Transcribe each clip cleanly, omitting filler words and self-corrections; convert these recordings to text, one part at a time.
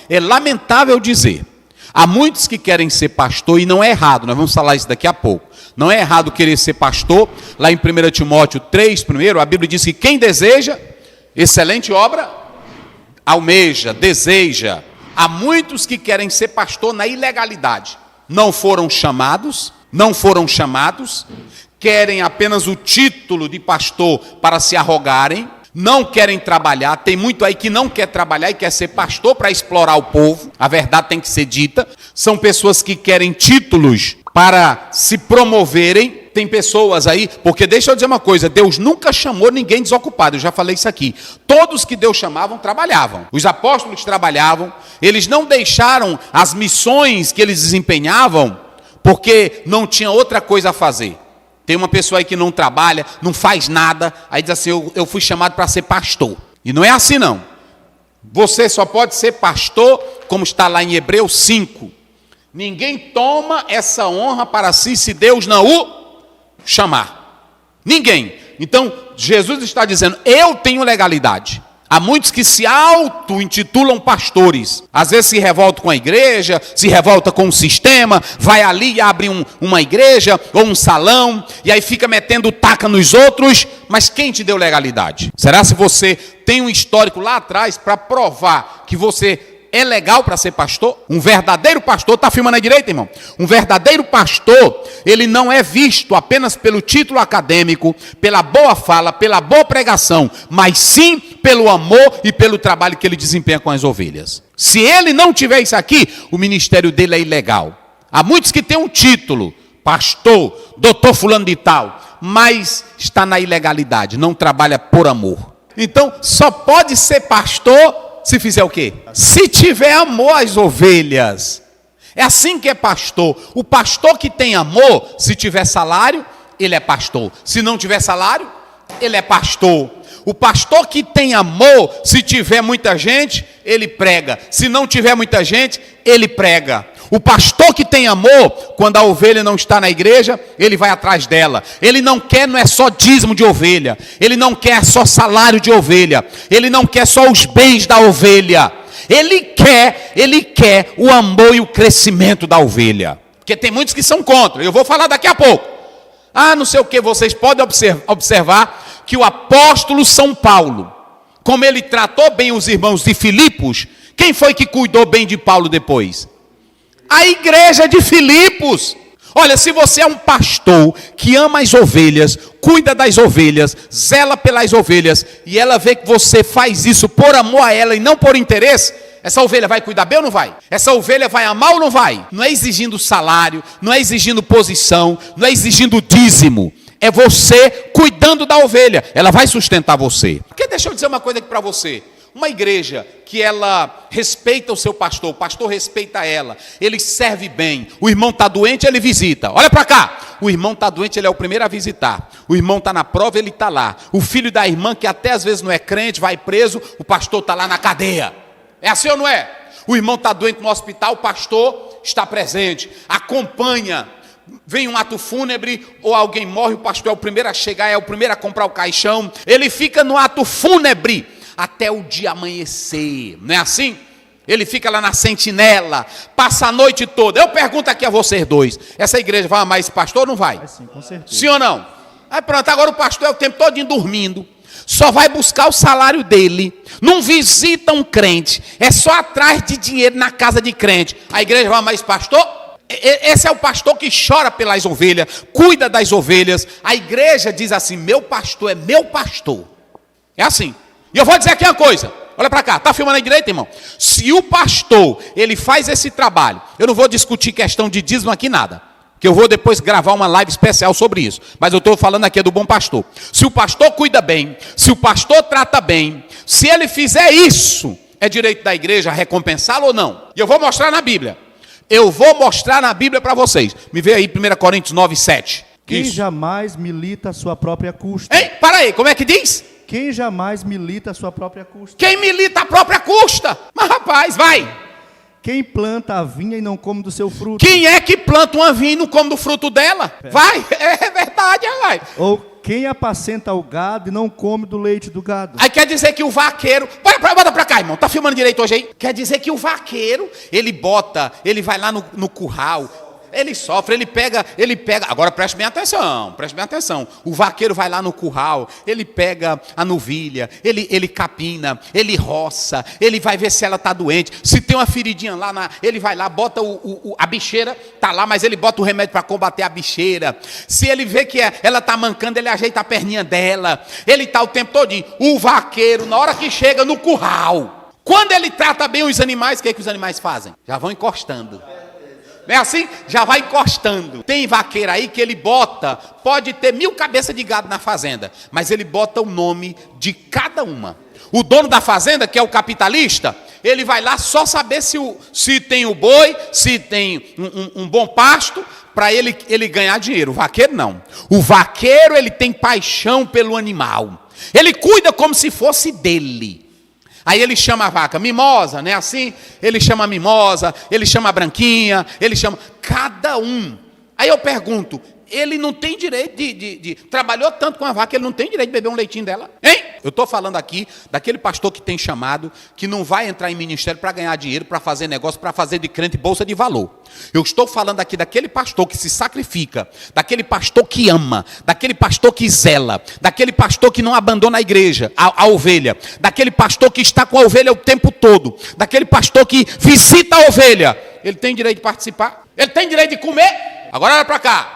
é lamentável dizer, há muitos que querem ser pastor, e não é errado, nós vamos falar isso daqui a pouco. Não é errado querer ser pastor. Lá em 1 Timóteo 3, primeiro, a Bíblia diz que quem deseja excelente obra, almeja, deseja. Há muitos que querem ser pastor na ilegalidade. Não foram chamados, querem apenas o título de pastor para se arrogarem, não querem trabalhar. Tem muito aí que não quer trabalhar e quer ser pastor para explorar o povo. A verdade tem que ser dita. São pessoas que querem títulos para se promoverem. Tem pessoas aí, porque deixa eu dizer uma coisa, Deus nunca chamou ninguém desocupado, eu já falei isso aqui. Todos que Deus chamavam, trabalhavam. Os apóstolos trabalhavam, eles não deixaram as missões que eles desempenhavam, porque não tinha outra coisa a fazer. Tem uma pessoa aí que não trabalha, não faz nada, aí diz assim, eu fui chamado para ser pastor. E não é assim não. Você só pode ser pastor, como está lá em Hebreus 5. Ninguém toma essa honra para si se Deus não o chamar. Ninguém. Então, Jesus está dizendo, eu tenho legalidade. Há muitos que se auto-intitulam pastores. Às vezes se revoltam com a igreja, se revoltam com o sistema, vai ali e abre uma igreja ou um salão, e aí fica metendo taca nos outros. Mas quem te deu legalidade? Será se você tem um histórico lá atrás para provar que você é legal para ser pastor? Um verdadeiro pastor, está afirmando à direita, irmão? Um verdadeiro pastor, ele não é visto apenas pelo título acadêmico, pela boa fala, pela boa pregação, mas sim pelo amor e pelo trabalho que ele desempenha com as ovelhas. Se ele não tiver isso aqui, o ministério dele é ilegal. Há muitos que têm um título, pastor, doutor fulano de tal, mas está na ilegalidade, não trabalha por amor. Então, só pode ser pastor se fizer o quê? Se tiver amor às ovelhas. É assim que é pastor. O pastor que tem amor, se tiver salário, ele é pastor. Se não tiver salário, ele é pastor. O pastor que tem amor, se tiver muita gente, ele prega. Se não tiver muita gente, ele prega. O pastor que tem amor, quando a ovelha não está na igreja, ele vai atrás dela. Ele não quer, não é só dízimo de ovelha. Ele não quer só salário de ovelha. Ele não quer só os bens da ovelha. Ele quer o amor e o crescimento da ovelha. Porque tem muitos que são contra. Eu vou falar daqui a pouco. Não sei o que, vocês podem observar que o apóstolo São Paulo, como ele tratou bem os irmãos de Filipos, quem foi que cuidou bem de Paulo depois? A igreja de Filipos. Olha, se você é um pastor que ama as ovelhas, cuida das ovelhas, zela pelas ovelhas, e ela vê que você faz isso por amor a ela e não por interesse, essa ovelha vai cuidar bem ou não vai? Essa ovelha vai amar ou não vai? Não é exigindo salário, não é exigindo posição, não é exigindo dízimo. É você cuidando da ovelha. Ela vai sustentar você. Porque deixa eu dizer uma coisa aqui para você. Uma igreja que ela respeita o seu pastor, o pastor respeita ela, ele serve bem, o irmão está doente, ele visita. Olha para cá, o irmão está doente, ele é o primeiro a visitar. O irmão está na prova, ele está lá. O filho da irmã, que até às vezes não é crente, vai preso, o pastor está lá na cadeia. É assim ou não é? O irmão está doente no hospital, o pastor está presente, acompanha. Vem um ato fúnebre ou alguém morre, o pastor é o primeiro a chegar, é o primeiro a comprar o caixão. Ele fica no ato fúnebre até o dia amanhecer, não é assim? Ele fica lá na sentinela, passa a noite toda. Eu pergunto aqui a vocês dois, essa igreja vai amar esse pastor ou não vai? Sim, com certeza. Sim ou não? Aí pronto, agora o pastor é o tempo todo dormindo, só vai buscar o salário dele, não visita um crente, é só atrás de dinheiro na casa de crente. A igreja vai amar esse pastor? Esse é o pastor que chora pelas ovelhas, cuida das ovelhas. A igreja diz assim, meu pastor é meu pastor. É assim. E eu vou dizer aqui uma coisa, olha para cá, está filmando aí direito, irmão? Se o pastor, ele faz esse trabalho, eu não vou discutir questão de dízimo aqui nada, que eu vou depois gravar uma live especial sobre isso, mas eu estou falando aqui do bom pastor. Se o pastor cuida bem, se o pastor trata bem, se ele fizer isso, é direito da igreja recompensá-lo ou não? E eu vou mostrar na Bíblia. Eu vou mostrar na Bíblia para vocês. Me vê aí 1 Coríntios 9, 7. Quem Isso. jamais milita a sua própria custa. Ei, para aí, como é que diz? Quem jamais milita a sua própria custa. Quem milita a própria custa. Mas rapaz, vai. Quem planta a vinha e não come do seu fruto. Quem é que planta uma vinha e não come do fruto dela? Vai, é verdade, vai. Ou Quem apacenta o gado e não come do leite do gado? Aí quer dizer que o vaqueiro... Bota pra cá, irmão. Tá filmando direito hoje aí? Quer dizer que o vaqueiro, ele vai lá no curral, ele sofre, ele pega... Agora preste bem atenção. O vaqueiro vai lá no curral, ele pega a novilha, ele capina, ele roça, ele vai ver se ela está doente. Se tem uma feridinha lá, ele vai lá, bota a bicheira, tá lá, mas ele bota o remédio para combater a bicheira. Se ele vê que ela está mancando, ele ajeita a perninha dela. Ele está o tempo todinho. O vaqueiro, na hora que chega no curral, quando ele trata bem os animais, o que os animais fazem? Já vão encostando. Não é assim? Já vai encostando. Tem vaqueiro aí que ele bota, pode ter 1000 cabeças de gado na fazenda, mas ele bota o nome de cada uma. O dono da fazenda, que é o capitalista, ele vai lá só saber se tem o boi, se tem um bom pasto, para ele ganhar dinheiro. O vaqueiro não. O vaqueiro, ele tem paixão pelo animal. Ele cuida como se fosse dele. Aí ele chama a vaca mimosa, não é assim? Ele chama a mimosa, ele chama a branquinha, ele chama... Cada um. Aí eu pergunto, ele não tem direito trabalhou tanto com a vaca, ele não tem direito de beber um leitinho dela? Hein? Eu estou falando aqui daquele pastor que tem chamado, que não vai entrar em ministério para ganhar dinheiro, para fazer negócio, para fazer de crente bolsa de valor. Eu estou falando aqui daquele pastor que se sacrifica, daquele pastor que ama, daquele pastor que zela, daquele pastor que não abandona a igreja, a ovelha, daquele pastor que está com a ovelha o tempo todo, daquele pastor que visita a ovelha. Ele tem direito de participar? Ele tem direito de comer? Agora olha para cá.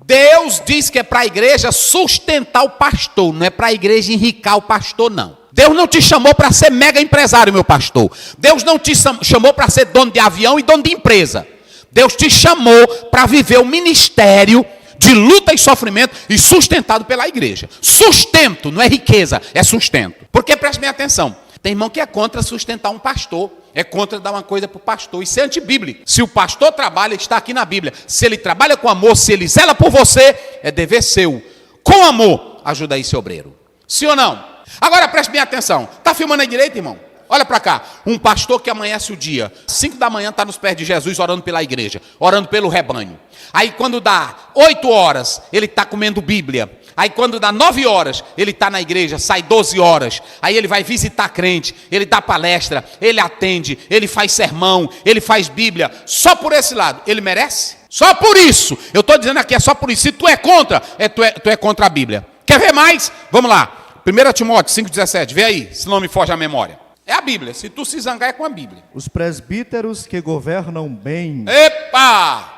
Deus diz que é para a igreja sustentar o pastor, não é para a igreja enricar o pastor, não. Deus não te chamou para ser mega empresário, meu pastor. Deus não te chamou para ser dono de avião e dono de empresa. Deus te chamou para viver o ministério de luta e sofrimento e sustentado pela igreja. Sustento, não é riqueza, é sustento. Porque preste bem atenção, tem irmão que é contra sustentar um pastor. É contra dar uma coisa para o pastor. Isso é antibíblico. Se o pastor trabalha, está aqui na Bíblia. Se ele trabalha com amor, se ele zela por você, é dever seu. Com amor, ajuda aí seu obreiro. Sim ou não? Agora preste bem atenção. Está filmando aí direito, irmão? Olha para cá. Um pastor que amanhece o dia, 5 da manhã está nos pés de Jesus, orando pela igreja, orando pelo rebanho. Aí quando dá 8 horas, ele está comendo Bíblia. Aí quando dá 9 horas, ele está na igreja, sai 12 horas. Aí ele vai visitar crente, ele dá palestra, ele atende, ele faz sermão, ele faz Bíblia. Só por esse lado, ele merece? Só por isso. Eu estou dizendo aqui, é só por isso. Se tu é contra, tu é contra a Bíblia. Quer ver mais? Vamos lá. 1 Timóteo 5,17, vê aí, se não me foge a memória. É a Bíblia, se tu se zangar é com a Bíblia. Os presbíteros que governam bem... Epa!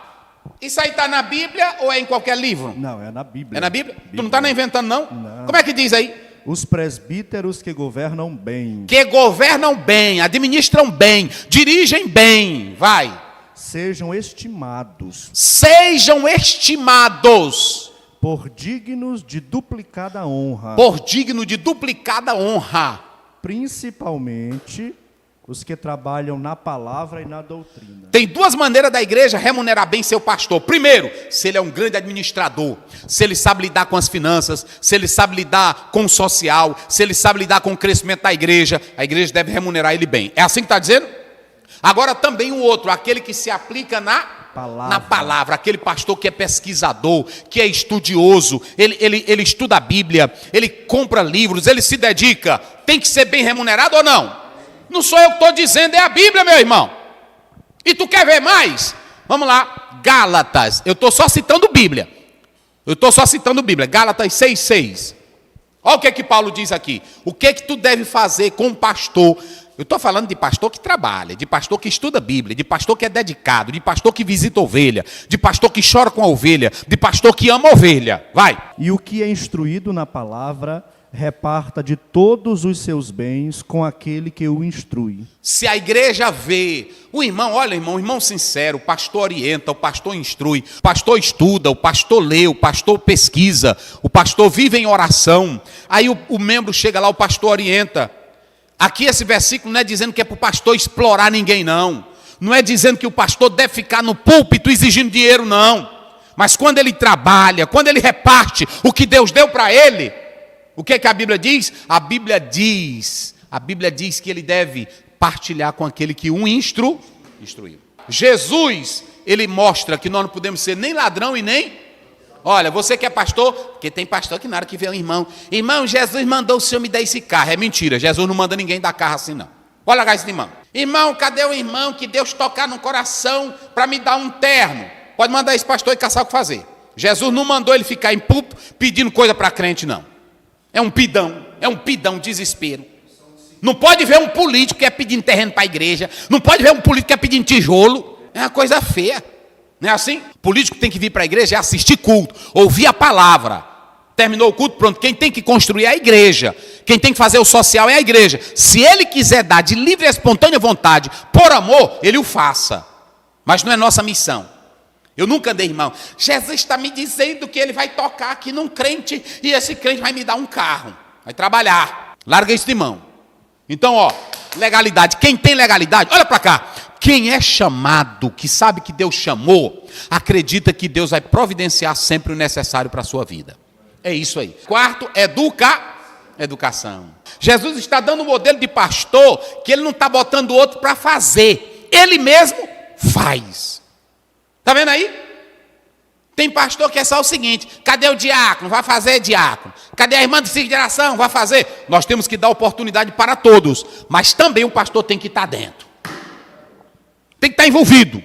Isso aí está na Bíblia ou é em qualquer livro? Não, é na Bíblia. É na Bíblia? Tu não está inventando, não? Não. Como é que diz aí? Os presbíteros que governam bem. Que governam bem, administram bem, dirigem bem. Vai. Sejam estimados. Sejam estimados. Por dignos de duplicada honra. Por digno de duplicada honra. Principalmente os que trabalham na palavra e na doutrina. Tem 2 maneiras da igreja remunerar bem seu pastor. Primeiro, se ele é um grande administrador, se ele sabe lidar com as finanças, se ele sabe lidar com o social, se ele sabe lidar com o crescimento da igreja, a igreja deve remunerar ele bem. É assim que está dizendo? Agora também o outro, aquele que se aplica na palavra, aquele pastor que é pesquisador, que é estudioso, ele estuda a Bíblia, ele compra livros, ele se dedica, tem que ser bem remunerado ou não? Não sou eu que estou dizendo, é a Bíblia, meu irmão. E tu quer ver mais? Vamos lá, Gálatas, eu estou só citando Bíblia. Gálatas 6,6. Olha o que Paulo diz aqui. O que tu deve fazer com um pastor? Eu estou falando de pastor que trabalha, de pastor que estuda a Bíblia, de pastor que é dedicado, de pastor que visita a ovelha, de pastor que chora com a ovelha, de pastor que ama a ovelha. Vai. E o que é instruído na palavra, reparta de todos os seus bens com aquele que o instrui. Se a igreja vê, o irmão, olha irmão, o irmão sincero, o pastor orienta, o pastor instrui, o pastor estuda, o pastor lê, o pastor pesquisa, o pastor vive em oração, aí o membro chega lá, o pastor orienta. Aqui esse versículo não é dizendo que é para o pastor explorar ninguém, não. Não é dizendo que o pastor deve ficar no púlpito exigindo dinheiro, não. Mas quando ele trabalha, quando ele reparte o que Deus deu para ele, o que a Bíblia diz? A Bíblia diz que ele deve partilhar com aquele que o instruiu. Jesus, ele mostra que nós não podemos ser nem ladrão e nem... Olha, você que é pastor, porque tem pastor que na hora que vê um irmão, Jesus mandou o senhor me dar esse carro. É mentira, Jesus não manda ninguém dar carro assim não. Pode largar esse irmão. Irmão, cadê o irmão que Deus tocar no coração para me dar um terno? Pode mandar esse pastor e caçar o que fazer. Jesus não mandou ele ficar em púlpito pedindo coisa para crente não. É um pidão, desespero. Não pode ver um político que é pedindo terreno para a igreja, não pode ver um político que é pedindo tijolo, é uma coisa feia. Não é assim? O político tem que vir para a igreja é assistir culto, ouvir a palavra. Terminou o culto, pronto. Quem tem que construir é a igreja. Quem tem que fazer o social é a igreja. Se ele quiser dar de livre e espontânea vontade, por amor, ele o faça. Mas não é nossa missão. Eu nunca andei, irmão. Jesus está me dizendo que ele vai tocar aqui num crente e esse crente vai me dar um carro. Vai trabalhar. Larga isso de mão. Então, ó, legalidade. Quem tem legalidade, olha para cá. Quem é chamado, que sabe que Deus chamou, acredita que Deus vai providenciar sempre o necessário para a sua vida. É isso aí. Quarto, educação. Jesus está dando um modelo de pastor que ele não está botando o outro para fazer. Ele mesmo faz. Está vendo aí? Tem pastor que é só o seguinte: cadê o diácono? Vai fazer, diácono. Cadê a irmã de geração? Vai fazer. Nós temos que dar oportunidade para todos, mas também o pastor tem que estar dentro. Tem que estar envolvido.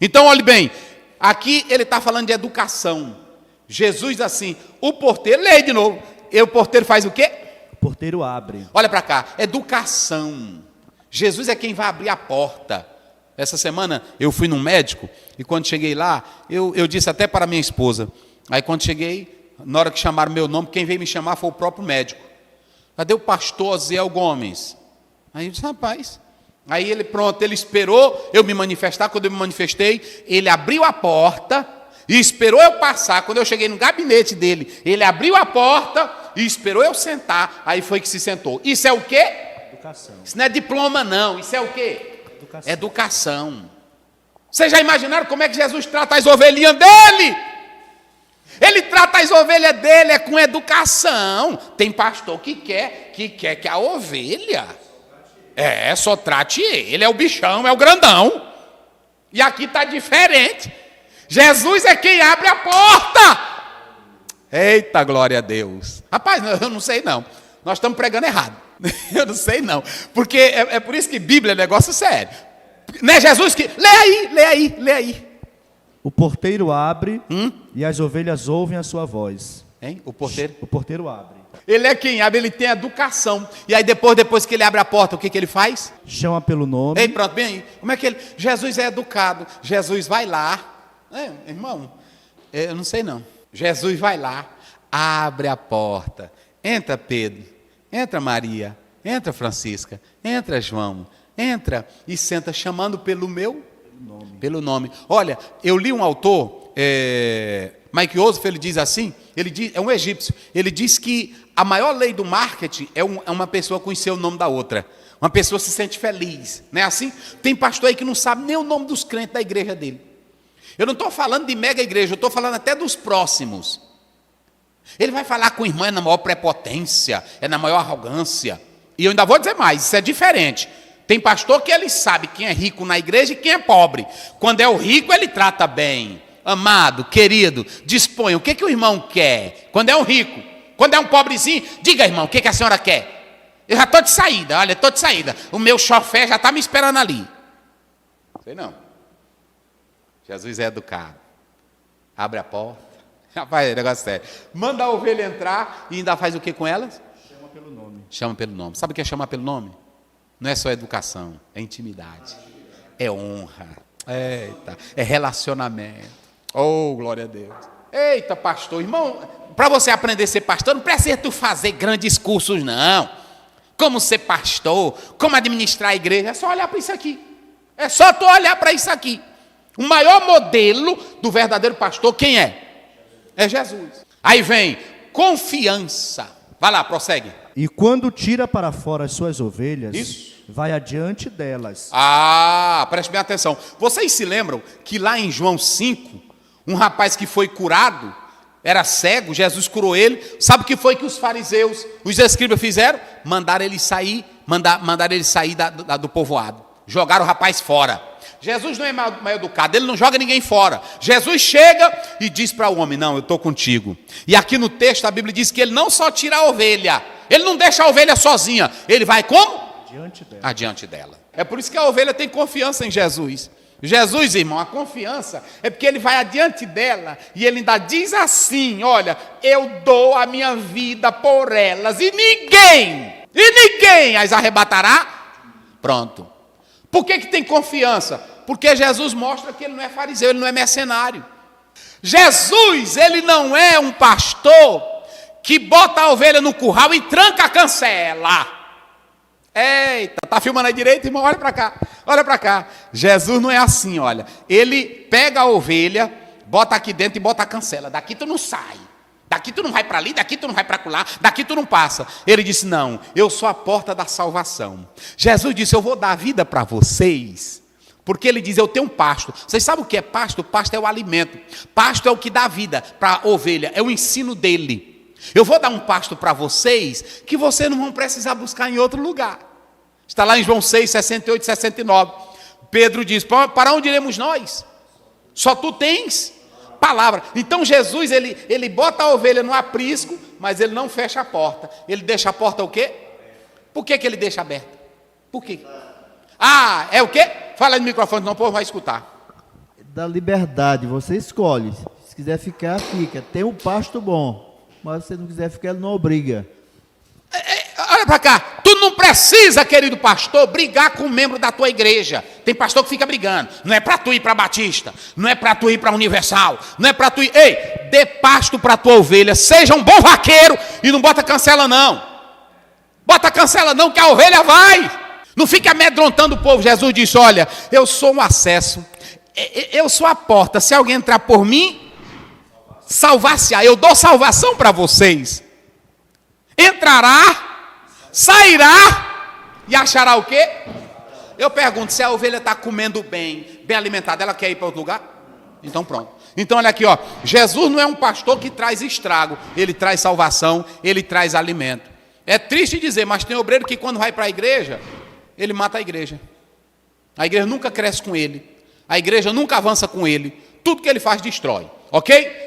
Então, olhe bem, aqui ele está falando de educação. Jesus assim, o porteiro, leia de novo. E o porteiro faz o quê? O porteiro abre. Olha para cá, educação. Jesus é quem vai abrir a porta. Essa semana eu fui num médico e quando cheguei lá, eu disse até para minha esposa. Aí quando cheguei, na hora que chamaram meu nome, quem veio me chamar foi o próprio médico. Cadê o pastor Zéel Gomes? Aí eu disse, rapaz. Aí ele esperou eu me manifestar. Quando eu me manifestei, ele abriu a porta e esperou eu passar. Quando eu cheguei no gabinete dele, ele abriu a porta e esperou eu sentar. Aí foi que se sentou. Isso é o quê? Educação. Isso não é diploma não, isso é o quê? Educação. Educação. Vocês já imaginaram como é que Jesus trata as ovelhinhas dele? Ele trata as ovelhas dele com educação. Tem pastor que quer que a ovelha... só trate ele, é o bichão, é o grandão. E aqui está diferente. Jesus é quem abre a porta. Eita, glória a Deus. Rapaz, eu não sei não. Nós estamos pregando errado. Eu não sei não. Porque é por isso que Bíblia é negócio sério. Não é Jesus que... Lê aí. O porteiro abre e as ovelhas ouvem a sua voz. Hein? O porteiro abre. Ele é quem abre, ele tem educação. E aí depois que ele abre a porta, o que ele faz? Chama pelo nome. Ei, pronto, bem aí. Como é que ele... Jesus é educado. Jesus vai lá. Irmão, eu não sei não. Jesus vai lá, abre a porta. Entra Pedro, entra Maria, entra Francisca, entra João. Entra e senta chamando pelo nome. Olha, eu li um autor, Mike Ossoff, ele diz assim, é um egípcio, ele diz que a maior lei do marketing é uma pessoa conhecer o nome da outra. Uma pessoa se sente feliz, não é assim? Tem pastor aí que não sabe nem o nome dos crentes da igreja dele. Eu não estou falando de mega igreja, eu estou falando até dos próximos. Ele vai falar com o irmão, é na maior prepotência, é na maior arrogância. E eu ainda vou dizer mais, isso é diferente. Tem pastor que ele sabe quem é rico na igreja e quem é pobre. Quando é o rico, ele trata bem. Amado, querido, disponha. O que o irmão quer? Quando é um rico. Quando é um pobrezinho, diga, irmão, o que a senhora quer? Eu já estou de saída, olha, estou de saída. O meu chofé já está me esperando ali. Sei não. Jesus é educado. Abre a porta. Rapaz, é negócio sério. Manda a ovelha entrar e ainda faz o que com elas? Chama pelo nome. Sabe o que é chamar pelo nome? Não é só educação, é intimidade. É honra. Eita, é relacionamento. Oh, glória a Deus. Eita, pastor, irmão, para você aprender a ser pastor, não precisa tu fazer grandes cursos, não. Como ser pastor, como administrar a igreja, é só olhar para isso aqui. É só tu olhar para isso aqui. O maior modelo do verdadeiro pastor, quem é? É Jesus. Aí vem confiança. Vai lá, prossegue. E quando tira para fora as suas ovelhas, isso, vai adiante delas. Preste bem atenção. Vocês se lembram que lá em João 5, um rapaz que foi curado, era cego, Jesus curou ele. Sabe o que foi que os fariseus, os escribas fizeram? Mandaram ele sair do povoado. Jogaram o rapaz fora. Jesus não é mal educado, ele não joga ninguém fora. Jesus chega e diz para o homem: não, eu estou contigo. E aqui no texto a Bíblia diz que ele não só tira a ovelha, ele não deixa a ovelha sozinha, ele vai como? Adiante dela. É por isso que a ovelha tem confiança em Jesus. Jesus, irmão, a confiança é porque ele vai adiante dela e ele ainda diz assim: olha, eu dou a minha vida por elas e ninguém as arrebatará. Pronto. Por que tem confiança? Porque Jesus mostra que ele não é fariseu, ele não é mercenário. Jesus, ele não é um pastor que bota a ovelha no curral e tranca a cancela. Eita, tá filmando aí direito, irmão? Olha para cá, olha para cá. Jesus não é assim, olha. Ele pega a ovelha, bota aqui dentro e bota a cancela. Daqui tu não sai. Daqui tu não vai para ali, daqui tu não vai para lá, daqui tu não passa. Ele disse: não, eu sou a porta da salvação. Jesus disse: eu vou dar a vida para vocês. Porque ele diz: eu tenho um pasto. Vocês sabem o que é pasto? Pasto é o alimento. Pasto é o que dá vida para a ovelha, é o ensino dele. Eu vou dar um pasto para vocês que vocês não vão precisar buscar em outro lugar. Está lá em João 6, 68 e 69. Pedro diz: para onde iremos nós? Só tu tens palavra. Então Jesus, ele bota a ovelha no aprisco, mas ele não fecha a porta. Ele deixa a porta o quê? Por que ele deixa aberta? Por quê? Ah, é o quê? Fala aí no microfone, senão o povo vai escutar. Da liberdade, você escolhe. Se quiser ficar, fica. Tem um pasto bom. Mas se você não quiser ficar, ele não obriga. Olha para cá, tu não precisa, querido pastor, brigar com um membro da tua igreja. Tem pastor que fica brigando. Não é para tu ir para Batista, não é para tu ir para Universal, não é para tu ir. Ei, dê pasto para tua ovelha, seja um bom vaqueiro e não bota cancela não. Bota cancela não, que a ovelha vai. Não fica amedrontando o povo. Jesus disse: olha, eu sou um acesso, eu sou a porta. Se alguém entrar por mim, salvar-se-á. Eu dou salvação para vocês. Entrará, sairá e achará o quê? Eu pergunto: se a ovelha está comendo bem alimentada, ela quer ir para outro lugar? Então pronto. Então olha aqui, ó. Jesus não é um pastor que traz estrago, ele traz salvação, ele traz alimento. É triste dizer, mas tem obreiro que quando vai para a igreja, ele mata a igreja. A igreja nunca cresce com ele, a igreja nunca avança com ele, tudo que ele faz destrói, ok?